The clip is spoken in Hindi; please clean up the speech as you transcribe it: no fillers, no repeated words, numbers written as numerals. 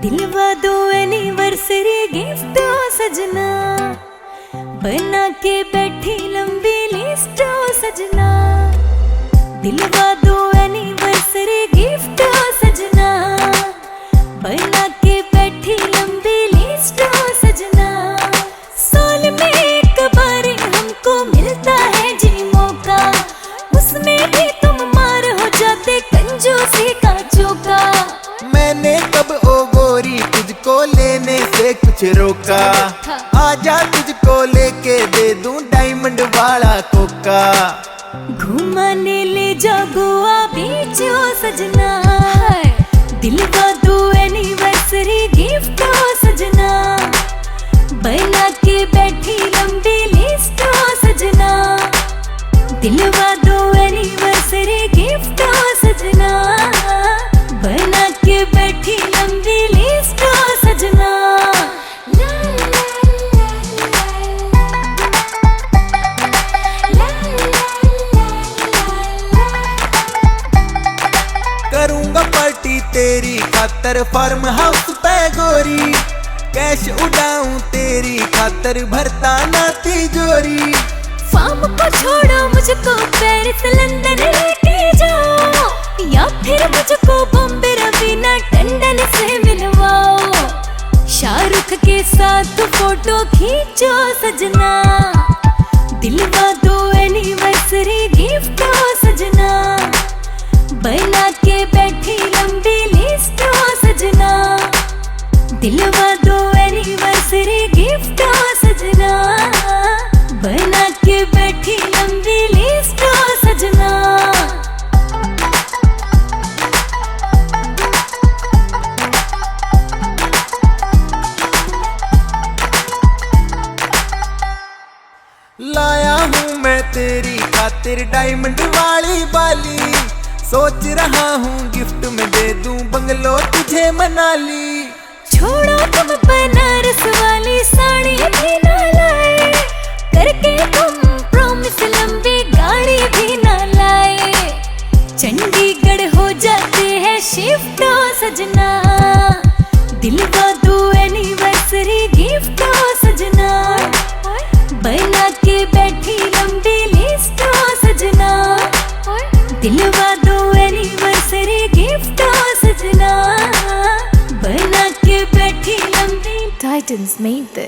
दिलवा दो एनिवर्सरी गिफ्ट ओ सजना, बना के बैठी लंबी लिस्ट ओ सजना। दिलवा दो एनिवर्सरी गिफ्ट ओ सजना, बना के बैठी लंबी लिस्ट ओ सजना। साल में एक बार हमको मिलता है जी मौका, उसमें भी तुम मार हो जाते कंजूसी का चौका। मैंने कब ओ गोरी तुझको लेने से कुछ रोका, आजा तुझको लेके दे दूं डायमंड वाला कोका। घुमाने ले जा गोवा बीच ओ सजना, दिलवा दो एनिवर्सरी गिफ्ट ओ सजना, बना के बैठी लंबी लिस्ट ओ सजना। दिलवा दो एनिवर्सरी गिफ्ट ओ सजना, बना के बैठी लंबी लिस्ट ओ सजना। करूंगा पार्टी तेरी खातर फार्म हाउस पे गोरी, कैश उड़ाऊं तेरी खातर भरता ना तिजोरी। फार्म को छोड़ो मुझको पेरिस लंदन लेके जाओ, या फिर मुझको बॉम्बे रवीना टंडन से मिलवाओ। शाहरुख के साथ फोटो खींचो सजना, दिलवा दो एनिवर्सरी गिफ्ट ओ सजना, बना के बैठी लंबी लिस्ट ओ सजना। दिलवा दो एनिवर्सरी गिफ्ट ओ सजना, बना के बैठी लंबी लिस्ट ओ सजना। लाया हूँ मैं तेरी खातिर डायमंड वाली बाली, सोच रहा हूँ गिफ्ट में दे दूं बंगलो तुझे मनाली। छोड़ो तुम बनारस वाली साड़ी भी ना लाए, करके तुम प्रॉमिस लंबी गाड़ी भी ना लाए। चंडीगढ़ हो जाते हैं शिफ्ट ओ सजना, दिलवा दो एनिवर्सरी गिफ्ट ओ सजना, बना के बैठी लंबी लिस्ट ओ सजना। दिलवा दो एनिवर्सरी गिफ्ट ओ सजना, बना के बैठी लंबी। Titans made this.